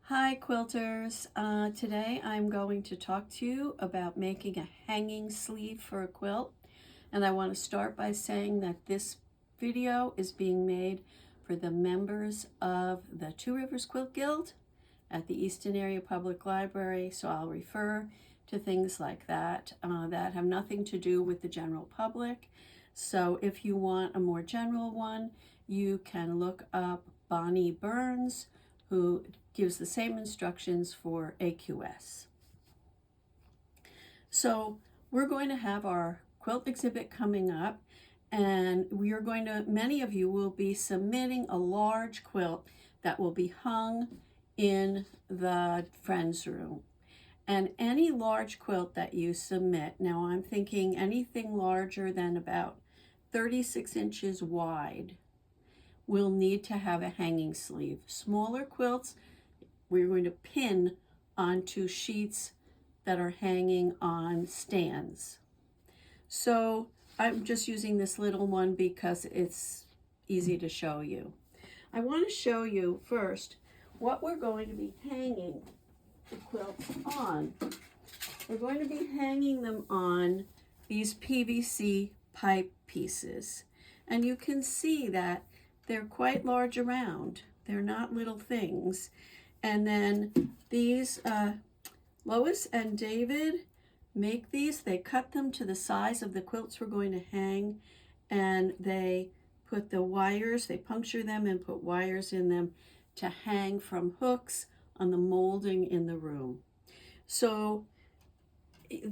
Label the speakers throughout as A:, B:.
A: Hi quilters, today I'm going to talk to you about making a hanging sleeve for a quilt, and I want to start by saying that this video is being made for the members of the Two Rivers Quilt Guild at the Easton Area Public Library, so I'll refer to things like that that have nothing to do with the general public. So if you want a more general one, you can look up Bonnie Burns, who gives the same instructions for AQS. So we're going to have our quilt exhibit coming up, and many of you will be submitting a large quilt that will be hung in the Friends room. And any large quilt that you submit, now I'm thinking anything larger than about 36 inches wide, will need to have a hanging sleeve. Smaller quilts, we're going to pin onto sheets that are hanging on stands. So I'm just using this little one because it's easy to show you. I want to show you first what we're going to be hanging the quilts on. We're going to be hanging them on these PVC pipe pieces. And you can see that they're quite large around. They're not little things. And then these, Lois and David make these. They cut them to the size of the quilts we're going to hang, and they put the wires, they puncture them and put wires in them to hang from hooks on the molding in the room. So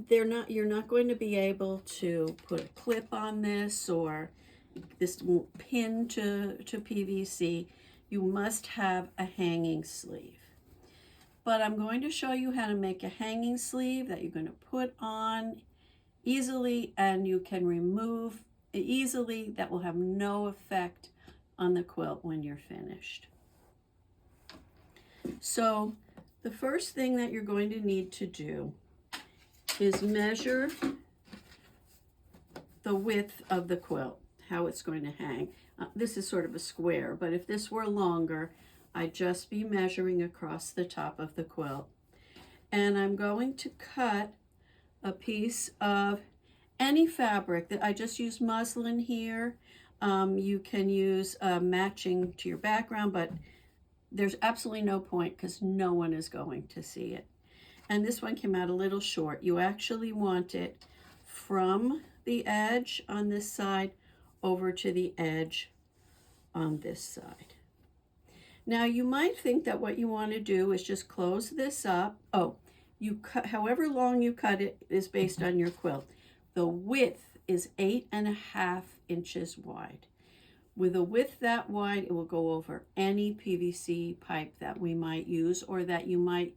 A: you're not going to be able to put a clip on this, or this won't pin to PVC. You must have a hanging sleeve. But I'm going to show you how to make a hanging sleeve that you're going to put on easily and you can remove easily, that will have no effect on the quilt when you're finished. So the first thing that you're going to need to do is measure the width of the quilt, how it's going to hang. This is sort of a square, but if this were longer, I'd just be measuring across the top of the quilt. And I'm going to cut a piece of any fabric. That I just use muslin here. You can use matching to your background, but there's absolutely no point because no one is going to see it. And this one came out a little short. You actually want it from the edge on this side over to the edge on this side. Now you might think that what you want to do is just close this up. You cut however long you cut it is based on your quilt. The width is 8.5 inches wide. With a width that wide, it will go over any PVC pipe that we might use, or that you might,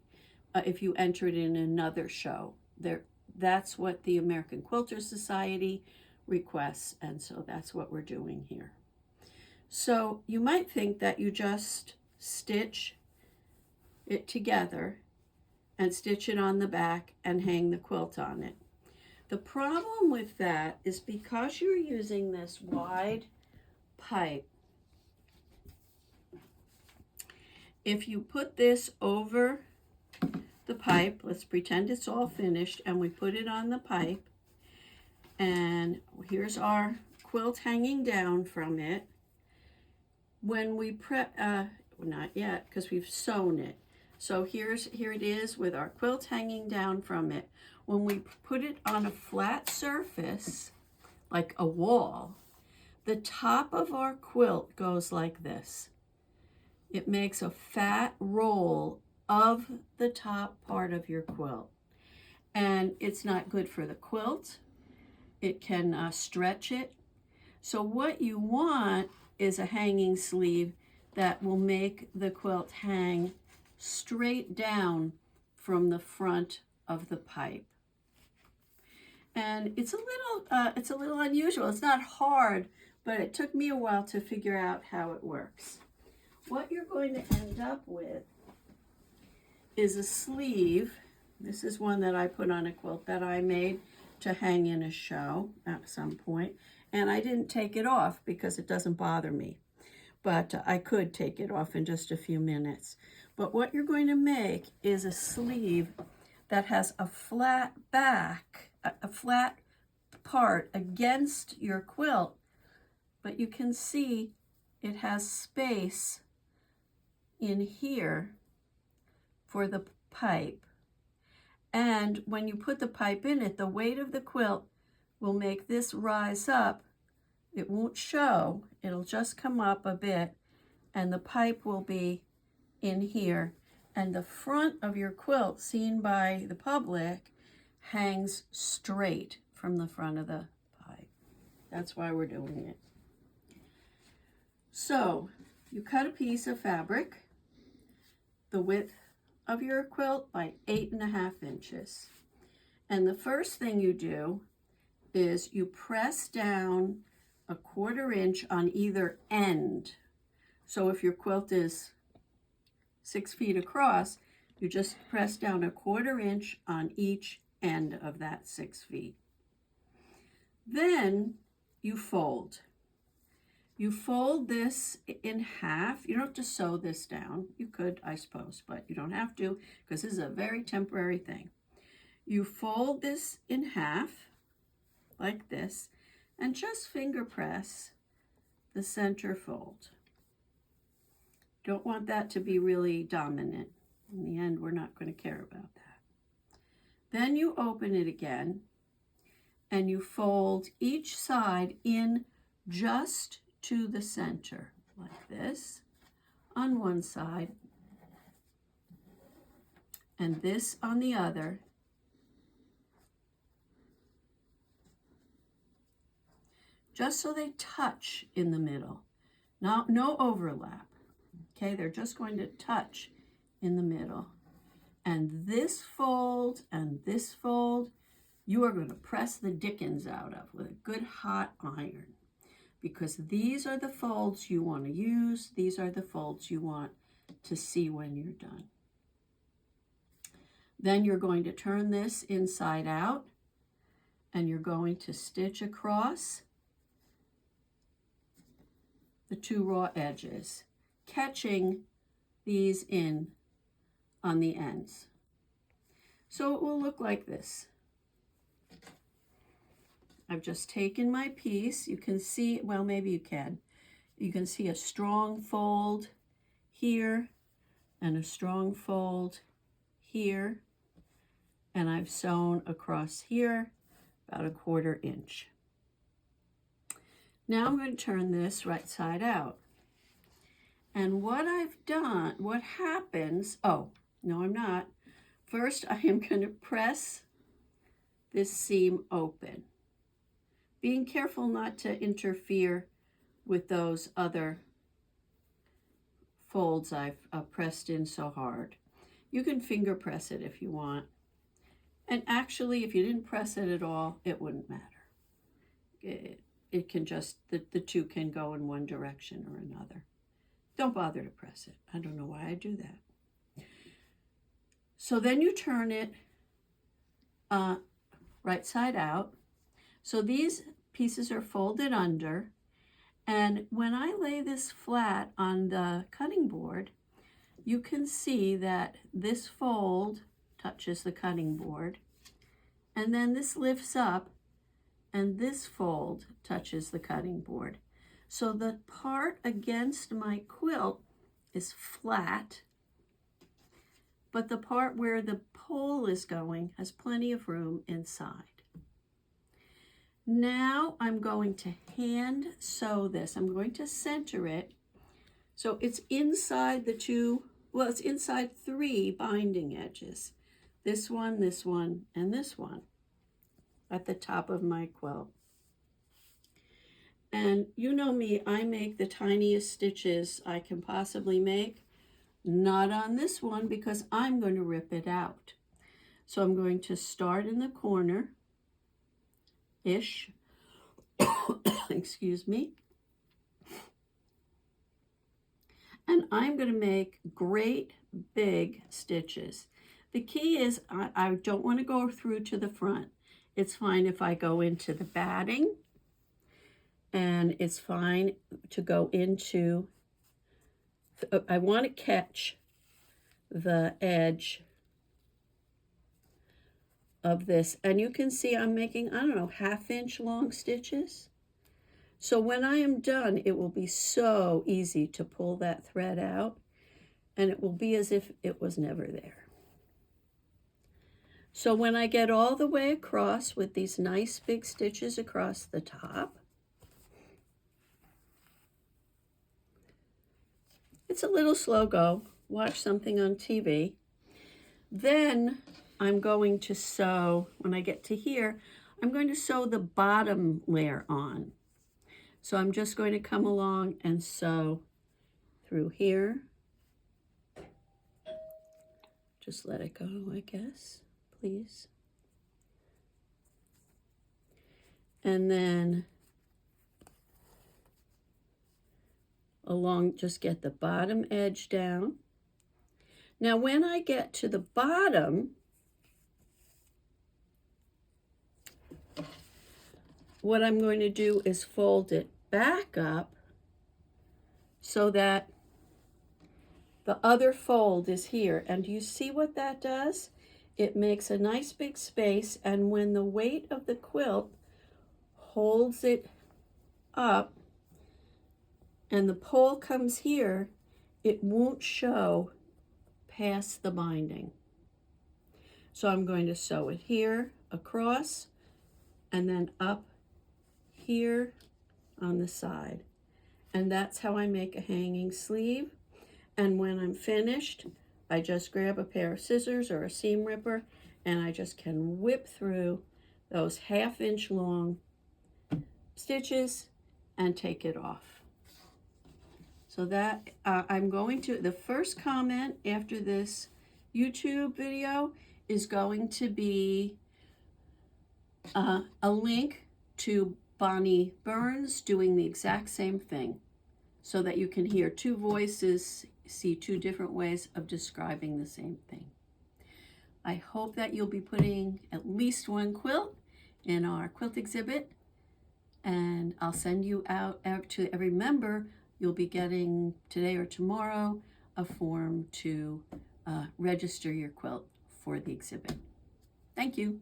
A: if you enter it in another show. That's what the American Quilters Society requests, and so that's what we're doing here. So you might think that you just stitch it together and stitch it on the back and hang the quilt on it. The problem with that is because you're using this wide pipe, if you put this over the pipe, let's pretend it's all finished, and we put it on the pipe, and here's our quilt hanging down from it. When we not yet, because we've sewn it. So here it is with our quilt hanging down from it. When we put it on a flat surface, like a wall, the top of our quilt goes like this. It makes a fat roll of the top part of your quilt. And it's not good for the quilt. It can stretch it. So what you want is a hanging sleeve that will make the quilt hang straight down from the front of the pipe. And it's a little unusual. It's not hard, but it took me a while to figure out how it works. What you're going to end up with is a sleeve. This is one that I put on a quilt that I made to hang in a show at some point. And I didn't take it off because it doesn't bother me. But I could take it off in just a few minutes. But what you're going to make is a sleeve that has a flat back, a flat part against your quilt, but you can see it has space in here for the pipe. And when you put the pipe in it, the weight of the quilt will make this rise up. It won't show, it'll just come up a bit, and the pipe will be in here. And the front of your quilt, seen by the public, hangs straight from the front of the pipe. That's why we're doing it. So you cut a piece of fabric the width of your quilt by 8.5 inches. And the first thing you do is you press down a 1/4 inch on either end. So if your quilt is 6 feet across, you just press down a 1/4 inch on each end of that 6 feet. Then you fold. You fold this in half. You don't have to sew this down. You could, I suppose, but you don't have to, because this is a very temporary thing. You fold this in half, like this, and just finger press the center fold. Don't want that to be really dominant. In the end, we're not going to care about that. Then you open it again, and you fold each side in just to the center, like this, on one side, and this on the other. Just so they touch in the middle. Now, no overlap. Okay, they're just going to touch in the middle. And this fold and this fold, you are going to press the dickens out of with a good hot iron, because these are the folds you want to use. These are the folds you want to see when you're done. Then you're going to turn this inside out, and you're going to stitch across the 2 raw edges, catching these in on the ends. So it will look like this. I've just taken my piece. You can see, well, maybe you can. You can see a strong fold here and a strong fold here. And I've sewn across here about a 1/4 inch. Now I'm going to turn this right side out. And what I've done, what happens, oh, no, I'm not. First, I am going to press this seam open, being careful not to interfere with those other folds I've pressed in so hard. You can finger press it if you want. And actually, if you didn't press it at all, it wouldn't matter. It can just, the two can go in one direction or another. Don't bother to press it. I don't know why I do that. So then you turn it right side out. So these pieces are folded under, and when I lay this flat on the cutting board, you can see that this fold touches the cutting board, and then this lifts up, and this fold touches the cutting board. So the part against my quilt is flat, but the part where the pole is going has plenty of room inside. Now I'm going to hand sew this. I'm going to center it so it's inside the two, well, it's inside 3 binding edges. This one, and this one at the top of my quilt. And you know me, I make the tiniest stitches I can possibly make. Not on this one, because I'm going to rip it out. So I'm going to start in the corner-ish, excuse me, and I'm going to make great big stitches. The key is I don't want to go through to the front. It's fine if I go into the batting, and it's fine to go into, I want to catch the edge of this. And you can see I'm making, I don't know, 1/2 inch long stitches. So when I am done, it will be so easy to pull that thread out, and it will be as if it was never there. So when I get all the way across with these nice big stitches across the top, it's a little slow go. Watch something on TV. Then I'm going to sew, when I get to here, I'm going to sew the bottom layer on. So I'm just going to come along and sew through here. Just let it go, I guess, please. And then along, just get the bottom edge down. Now when I get to the bottom, what I'm going to do is fold it back up so that the other fold is here. And do you see what that does? It makes a nice big space, and when the weight of the quilt holds it up and the pole comes here, it won't show past the binding. So I'm going to sew it here across and then up here on the side. And that's how I make a hanging sleeve. And when I'm finished, I just grab a pair of scissors or a seam ripper, and I just can whip through those 1/2 inch long stitches and take it off. So that I'm going to, the first comment after this YouTube video is going to be a link to Bonnie Burns doing the exact same thing, so that you can hear two voices, see two different ways of describing the same thing. I hope that you'll be putting at least one quilt in our quilt exhibit, and I'll send you out to every member. You'll be getting today or tomorrow a form to register your quilt for the exhibit. Thank you.